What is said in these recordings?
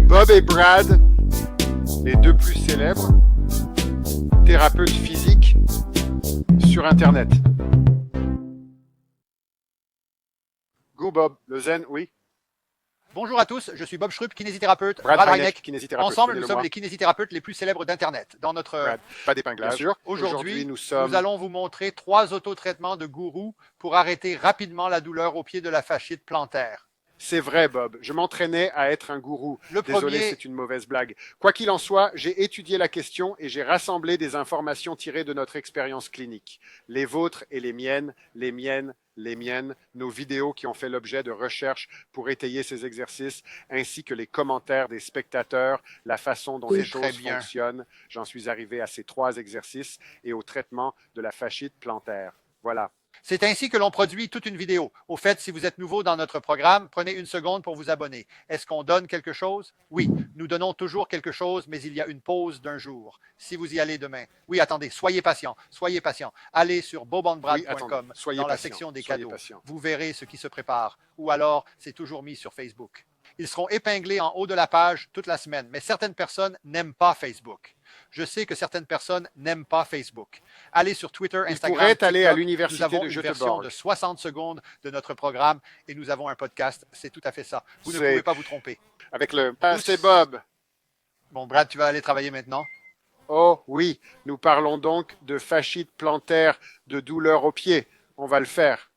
Bob et Brad, les deux plus célèbres thérapeutes physiques sur Internet. Go Bob, le zen, oui. Bonjour à tous, je suis Bob Schrupp, kinésithérapeute, Brad Heineck, kinésithérapeute. Ensemble, nous sommes les kinésithérapeutes les plus célèbres d'Internet. Dans notre Brad, pas d'épinglage. Aujourd'hui, nous sommes... nous allons vous montrer 3 autotraitements de gourou pour arrêter rapidement la douleur au pied de la fasciite plantaire. C'est vrai, Bob. Je m'entraînais à être un gourou. Désolé, c'est une mauvaise blague. Quoi qu'il en soit, j'ai étudié la question et j'ai rassemblé des informations tirées de notre expérience clinique. Les vôtres et les miennes, nos vidéos qui ont fait l'objet de recherches pour étayer ces exercices, ainsi que les commentaires des spectateurs, la façon dont les choses fonctionnent. J'en suis arrivé à ces 3 exercices et au traitement de la fasciite plantaire. Voilà. C'est ainsi que l'on produit toute une vidéo. Au fait, si vous êtes nouveau dans notre programme, prenez une seconde pour vous abonner. Est-ce qu'on donne quelque chose? Oui, nous donnons toujours quelque chose, mais il y a une pause d'1 jour. Si vous y allez demain. Oui, attendez, soyez patient, soyez patient. Allez sur bobandbrad.com dans la section des cadeaux. Vous verrez ce qui se prépare. Ou alors, c'est toujours mis sur Facebook. Ils seront épinglés en haut de la page toute la semaine, mais certaines personnes n'aiment pas Facebook. Je sais que certaines personnes n'aiment pas Facebook. Allez sur Twitter, Instagram, pourrait TikTok. aller à l'université nous avons de une version de 60 secondes de notre programme et nous avons un podcast. C'est tout à fait ça. Vous ne pouvez pas vous tromper. Avec le... c'est Bob. Bon, Brad, tu vas aller travailler maintenant? Oh oui, nous parlons donc de fasciite plantaire, de douleur au pied. On va le faire.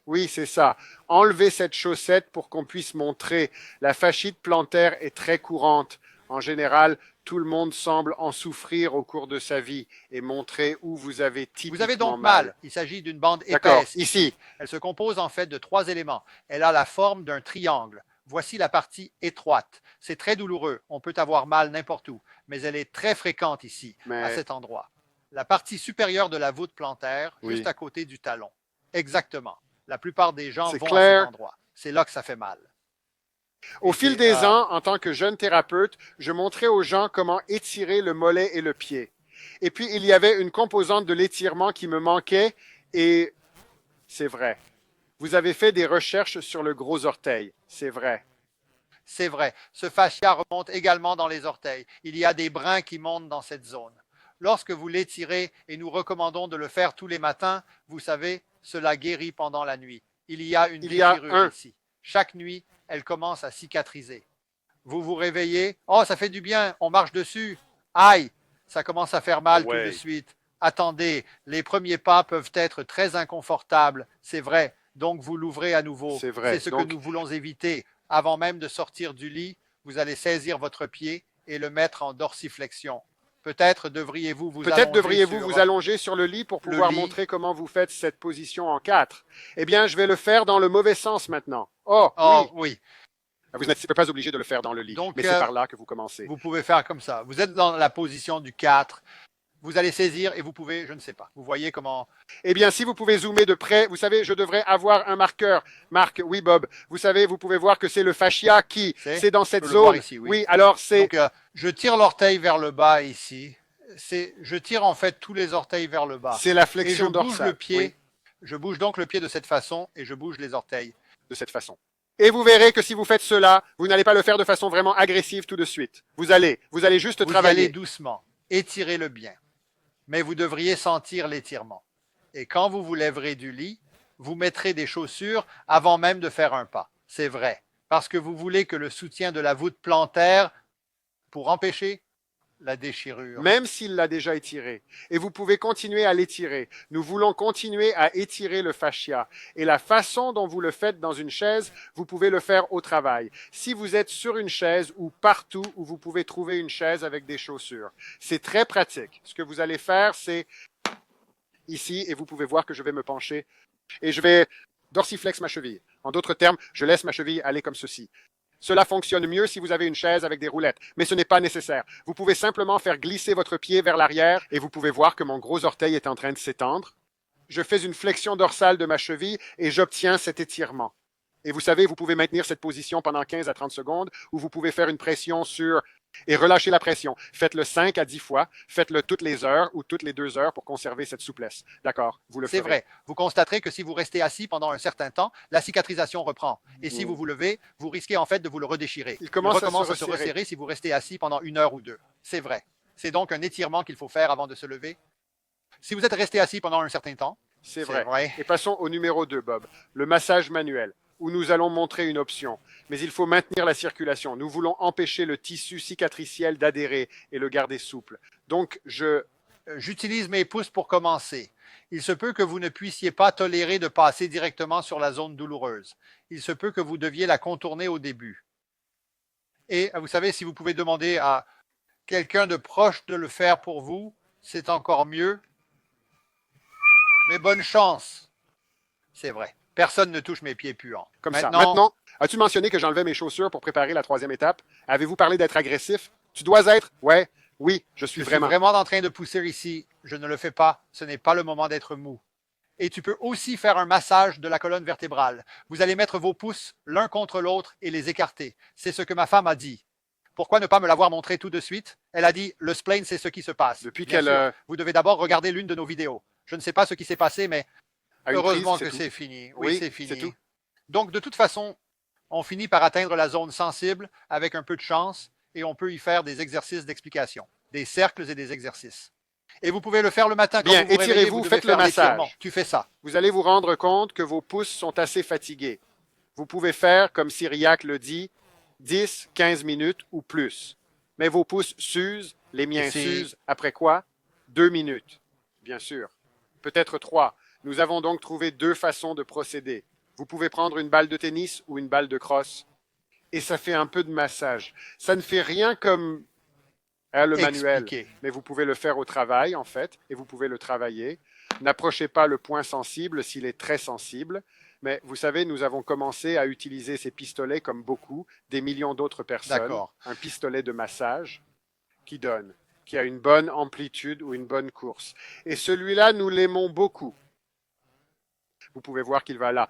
Oui, c'est ça. Enlevez cette chaussette pour qu'on puisse montrer. La fasciite plantaire est très courante. En général, tout le monde semble en souffrir au cours de sa vie et montrer où vous avez typiquement Vous avez donc mal. Il s'agit d'une bande D'accord, épaisse. ici. Elle se compose en fait de 3 éléments. Elle a la forme d'un triangle. Voici la partie étroite. C'est très douloureux. On peut avoir mal n'importe où, mais elle est très fréquente ici, à cet endroit. La partie supérieure de la voûte plantaire, juste à côté du talon. Exactement. La plupart des gens vont à cet endroit. C'est là que ça fait mal. Au fil des ans, en tant que jeune thérapeute, je montrais aux gens comment étirer le mollet et le pied. Et puis, il y avait une composante de l'étirement qui me manquait et c'est vrai. Vous avez fait des recherches sur le gros orteil. C'est vrai. C'est vrai. Ce fascia remonte également dans les orteils. Il y a des brins qui montent dans cette zone. Lorsque vous l'étirez, et nous recommandons de le faire tous les matins, vous savez, cela guérit pendant la nuit. Il y a une déchirure ici. Chaque nuit, elle commence à cicatriser. Vous vous réveillez. Oh, ça fait du bien. On marche dessus. Aïe, ça commence à faire mal tout de suite. Attendez, les premiers pas peuvent être très inconfortables. C'est vrai. Donc, vous l'ouvrez à nouveau. C'est vrai. C'est ce que nous voulons éviter. Avant même de sortir du lit, vous allez saisir votre pied et le mettre en dorsiflexion. Peut-être devriez-vous vous allonger sur le lit pour pouvoir montrer comment vous faites cette position en 4. Eh bien, je vais le faire dans le mauvais sens maintenant. Oh oui. Vous n'êtes pas obligé de le faire dans le lit, donc, mais c'est par là que vous commencez. Vous pouvez faire comme ça. Vous êtes dans la position du 4. Vous allez saisir et vous pouvez, je ne sais pas. Vous voyez comment... Eh bien, si vous pouvez zoomer de près, vous savez, je devrais avoir un marqueur. Marc, oui, Bob. Vous savez, vous pouvez voir que c'est le fascia qui, c'est dans cette zone. Ici, oui, alors c'est... Donc, je tire l'orteil vers le bas ici. Je tire en fait tous les orteils vers le bas. C'est la flexion dorsale. Je bouge donc le pied de cette façon et je bouge les orteils. De cette façon. Et vous verrez que si vous faites cela, vous n'allez pas le faire de façon vraiment agressive tout de suite. Vous allez juste travailler. Vous allez doucement. Étirez-le bien. Mais vous devriez sentir l'étirement. Et quand vous vous lèverez du lit, vous mettrez des chaussures avant même de faire un pas. C'est vrai. Parce que vous voulez que le soutien de la voûte plantaire pour empêcher la déchirure. Même s'il l'a déjà étiré. Et vous pouvez continuer à l'étirer. Nous voulons continuer à étirer le fascia. Et la façon dont vous le faites dans une chaise, vous pouvez le faire au travail. Si vous êtes sur une chaise ou partout où vous pouvez trouver une chaise avec des chaussures. C'est très pratique. Ce que vous allez faire, c'est ici, et vous pouvez voir que je vais me pencher. Et je vais dorsiflex ma cheville. En d'autres termes, je laisse ma cheville aller comme ceci. Cela fonctionne mieux si vous avez une chaise avec des roulettes, mais ce n'est pas nécessaire. Vous pouvez simplement faire glisser votre pied vers l'arrière et vous pouvez voir que mon gros orteil est en train de s'étendre. Je fais une flexion dorsale de ma cheville et j'obtiens cet étirement. Et vous savez, vous pouvez maintenir cette position pendant 15 à 30 secondes ou vous pouvez faire une pression sur Et relâchez la pression. Faites-le 5 à 10 fois. Faites-le toutes les heures ou toutes les 2 heures pour conserver cette souplesse. D'accord? Vous le C'est ferez. vrai. Vous constaterez que si vous restez assis pendant un certain temps, la cicatrisation reprend. Et si vous vous levez, vous risquez en fait de vous le redéchirer. Il commence à se recommence à se resserrer. resserrer si vous restez assis pendant 1 heure ou 2. C'est vrai. C'est donc un étirement qu'il faut faire avant de se lever. Si vous êtes resté assis pendant un certain temps, C'est vrai. Et Et passons au numéro 2, Bob. Le massage manuel, où nous allons montrer une option. Mais il faut maintenir la circulation. Nous voulons empêcher le tissu cicatriciel d'adhérer et le garder souple. Donc, j'utilise mes pouces pour commencer. Il se peut que vous ne puissiez pas tolérer de passer directement sur la zone douloureuse. Il se peut que vous deviez la contourner au début. Et vous savez, si vous pouvez demander à quelqu'un de proche de le faire pour vous, c'est encore mieux. Mais bonne chance. C'est vrai. Personne ne touche mes pieds puants. comme ça. Maintenant, as-tu mentionné que j'enlevais mes chaussures pour préparer la 3e étape? Avez-vous parlé d'être agressif? Tu dois être? Ouais. Oui, je suis je suis vraiment en train de pousser ici. Je ne le fais pas. Ce n'est pas le moment d'être mou. Et tu peux aussi faire un massage de la colonne vertébrale. Vous allez mettre vos pouces l'un contre l'autre et les écarter. C'est ce que ma femme a dit. Pourquoi ne pas me l'avoir montré tout de suite? Elle a dit, le spleen, c'est ce qui se passe. Depuis Bien qu'elle sûr, vous devez d'abord regarder l'une de nos vidéos. Je ne sais pas ce qui s'est passé, mais heureusement que c'est fini. Oui, c'est fini. C'est tout. Donc, de toute façon, on finit par atteindre la zone sensible avec un peu de chance et on peut y faire des exercices d'explication, des cercles et des exercices. Et vous pouvez le faire le matin quand Bien, vous vous réveillez, étirez-vous, vous devez faites le faire l'étirement. massage. Tu fais ça. Vous allez vous rendre compte que vos pouces sont assez fatigués. Vous pouvez faire, comme Cyriac le dit, 10, 15 minutes ou plus. Mais vos pouces s'usent, les miens s'usent. Après quoi? 2 minutes. Bien sûr. Peut-être 3. Nous avons donc trouvé 2 façons de procéder. Vous pouvez prendre une balle de tennis ou une balle de crosse. Et ça fait un peu de massage. Ça ne fait rien comme le manuel. Mais vous pouvez le faire au travail, en fait, et vous pouvez le travailler. N'approchez pas le point sensible s'il est très sensible. Mais vous savez, nous avons commencé à utiliser ces pistolets comme beaucoup, des millions d'autres personnes. Un pistolet de massage qui donne, qui a une bonne amplitude ou une bonne course. Et celui-là, nous l'aimons beaucoup. Vous pouvez voir qu'il va là.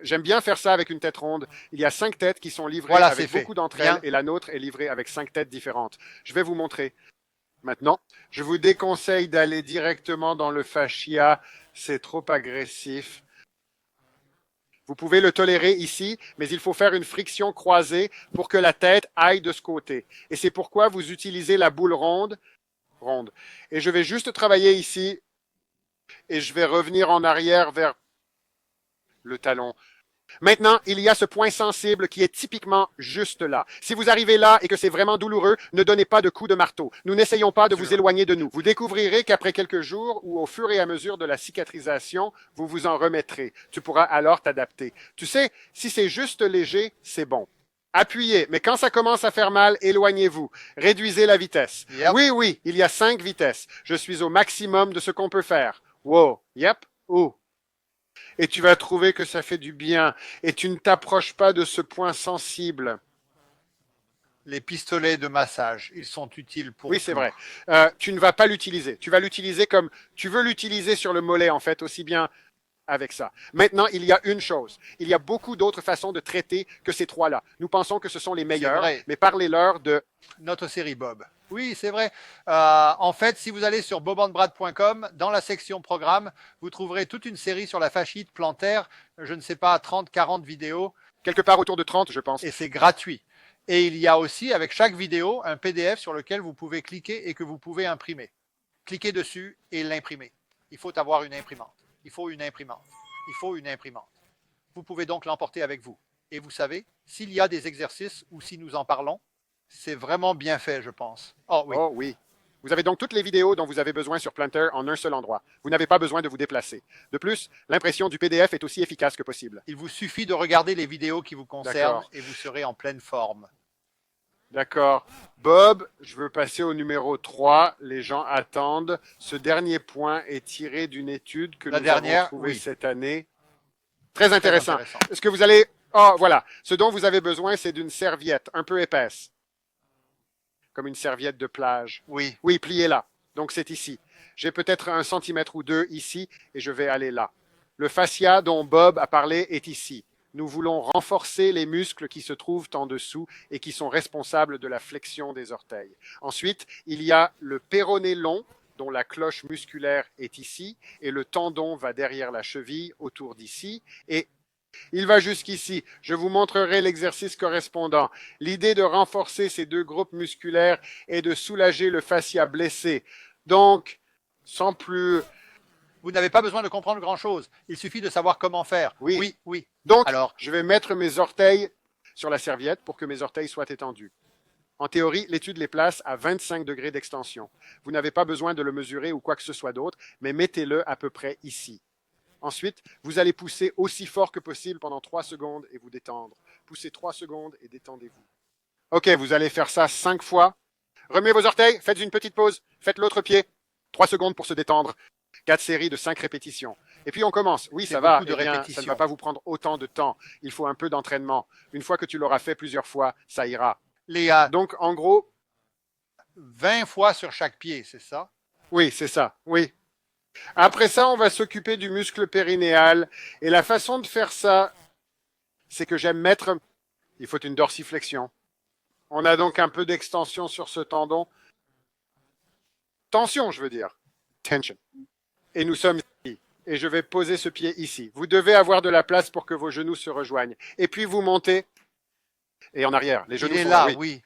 J'aime bien faire ça avec une tête ronde. Il y a 5 têtes qui sont livrées avec beaucoup d'entre elles et la nôtre est livrée avec 5 têtes différentes. Je vais vous montrer. Maintenant, je vous déconseille d'aller directement dans le fascia. C'est trop agressif. Vous pouvez le tolérer ici, mais il faut faire une friction croisée pour que la tête aille de ce côté. Et c'est pourquoi vous utilisez la boule ronde. Et je vais juste travailler ici et je vais revenir en arrière vers le talon. Maintenant, il y a ce point sensible qui est typiquement juste là. Si vous arrivez là et que c'est vraiment douloureux, ne donnez pas de coups de marteau. Nous n'essayons pas de vous éloigner de nous. Vous découvrirez qu'après quelques jours ou au fur et à mesure de la cicatrisation, vous vous en remettrez. Tu pourras alors t'adapter. Tu sais, si c'est juste léger, c'est bon. Appuyez, mais quand ça commence à faire mal, éloignez-vous. Réduisez la vitesse. Oui, il y a 5 vitesses. Je suis au maximum de ce qu'on peut faire. Wow, et tu vas trouver que ça fait du bien et tu ne t'approches pas de ce point sensible. Les pistolets de massage, ils sont utiles pour Oui, c'est vrai. Tu ne vas pas l'utiliser. Tu vas l'utiliser comme tu veux l'utiliser sur le mollet, en fait, aussi bien avec ça. Maintenant, il y a une chose. Il y a beaucoup d'autres façons de traiter que ces 3-là. Nous pensons que ce sont les meilleurs, mais parlez-leur de notre série Bob. Oui, c'est vrai. En fait, si vous allez sur bobandbrad.com, dans la section programme, vous trouverez toute une série sur la fasciite plantaire, je ne sais pas, 30, 40 vidéos. Quelque part autour de 30, je pense. Et c'est gratuit. Et il y a aussi, avec chaque vidéo, un PDF sur lequel vous pouvez cliquer et que vous pouvez imprimer. Cliquez dessus et l'imprimer. Il faut avoir une imprimante. Il faut une imprimante. Il faut une imprimante. Vous pouvez donc l'emporter avec vous. Et vous savez, s'il y a des exercices ou si nous en parlons, c'est vraiment bien fait, je pense. Oh oui. Vous avez donc toutes les vidéos dont vous avez besoin sur Planter en un seul endroit. Vous n'avez pas besoin de vous déplacer. De plus, l'impression du PDF est aussi efficace que possible. Il vous suffit de regarder les vidéos qui vous concernent et vous serez en pleine forme. D'accord. Bob, je veux passer au numéro 3. Les gens attendent. Ce dernier point est tiré d'une étude que nous avons trouvée cette année. Très intéressant. Est-ce que vous allez... Oh, voilà. Ce dont vous avez besoin, c'est d'une serviette un peu épaisse. Comme une serviette de plage. Oui. Oui, pliez-la. Donc, c'est ici. J'ai peut-être 1 centimètre ou 2 ici et je vais aller là. Le fascia dont Bob a parlé est ici. nous voulons renforcer les muscles qui se trouvent en dessous et qui sont responsables de la flexion des orteils. Ensuite, il y a le péroné long, dont la cloche musculaire est ici, et le tendon va derrière la cheville, autour d'ici, et il va jusqu'ici. Je vous montrerai l'exercice correspondant. L'idée de renforcer ces deux groupes musculaires est de soulager le fascia blessé. Donc, sans plus... Vous n'avez pas besoin de comprendre grand-chose. Il suffit de savoir comment faire. Oui. Oui, oui. Donc, Alors, je vais mettre mes orteils sur la serviette pour que mes orteils soient étendus. En théorie, l'étude les place à 25 degrés d'extension. Vous n'avez pas besoin de le mesurer ou quoi que ce soit d'autre, mais mettez-le à peu près ici. Ensuite, vous allez pousser aussi fort que possible pendant 3 secondes et vous détendre. Poussez 3 secondes et détendez-vous. OK, vous allez faire ça 5 fois. Remuez vos orteils, faites une petite pause, faites l'autre pied. 3 secondes pour se détendre. 4 séries de 5 répétitions. Et puis on commence. Oui, ça va. beaucoup de Eh bien, ça ne répétitions. va pas vous prendre autant de temps. Il faut un peu d'entraînement. Une fois que tu l'auras fait plusieurs fois, ça ira. Léa, Donc, en gros, 20 fois sur chaque pied, c'est ça? oui, c'est ça. Oui. Après ça, on va s'occuper du muscle périnéal. Et la façon de faire ça, c'est que j'aime mettre... Il faut une dorsiflexion. On a donc un peu d'extension sur ce tendon. Tension, je veux dire. Tension. Et nous sommes ici. Et je vais poser ce pied ici. Vous devez avoir de la place pour que vos genoux se rejoignent. Et puis vous montez. Et en arrière. Les genoux Il est sont là, oui. oui.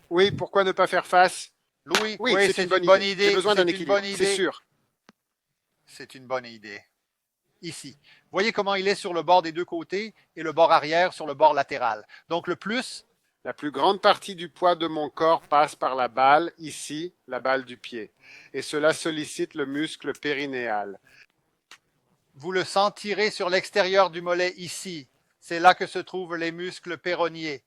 Oui, pourquoi ne pas faire face? Louis, Oui, oui, c'est une bonne idée. J'ai besoin d'un équilibre, c'est sûr. C'est une bonne idée. Ici. Voyez comment il est sur le bord des deux côtés et le bord arrière sur le bord latéral. Donc le plus, La plus grande partie du poids de mon corps passe par la balle, ici, la balle du pied. Et cela sollicite le muscle périnéal. vous le sentirez sur l'extérieur du mollet ici. C'est là que se trouvent les muscles péronniers.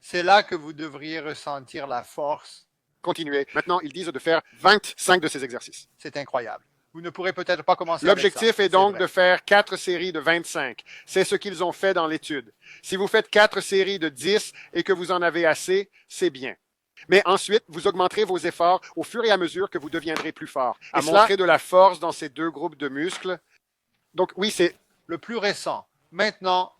C'est là que vous devriez ressentir la force. Continuez. Maintenant, ils disent de faire 25 de ces exercices. C'est incroyable. Vous ne pourrez peut-être pas commencer avec ça. L'objectif est donc vrai. de faire 4 séries de 25. C'est ce qu'ils ont fait dans l'étude. Si vous faites 4 séries de 10 et que vous en avez assez, c'est bien. Mais ensuite, vous augmenterez vos efforts au fur et à mesure que vous deviendrez plus fort. À montrer de la force dans ces deux groupes de muscles. Donc oui, c'est le plus récent. Maintenant,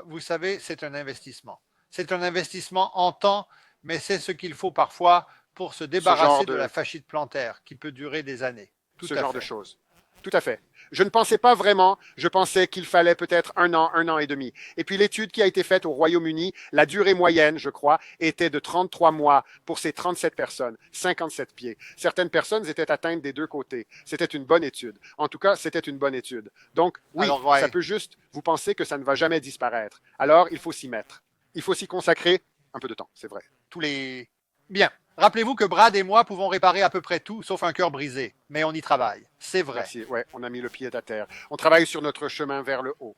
vous savez, c'est un investissement. C'est un investissement en temps, mais c'est ce qu'il faut parfois pour se débarrasser de la fascite plantaire qui peut durer des années. Ce genre de choses. Tout à fait. Je ne pensais pas vraiment, je pensais qu'il fallait peut-être un an et demi. Et puis l'étude qui a été faite au Royaume-Uni, la durée moyenne, je crois, était de 33 mois pour ces 37 personnes, 57 pieds. Certaines personnes étaient atteintes des deux côtés. C'était une bonne étude. En tout cas, c'était une bonne étude. Donc, oui, alors, ouais. Ça peut juste vous penser que ça ne va jamais disparaître. Alors, il faut s'y mettre. Il faut s'y consacrer un peu de temps, c'est vrai. Bien. Rappelez-vous que Brad et moi pouvons réparer à peu près tout, sauf un cœur brisé. Mais on y travaille. C'est vrai. Merci. Ouais, on a mis le pied à terre. On travaille sur notre chemin vers le haut.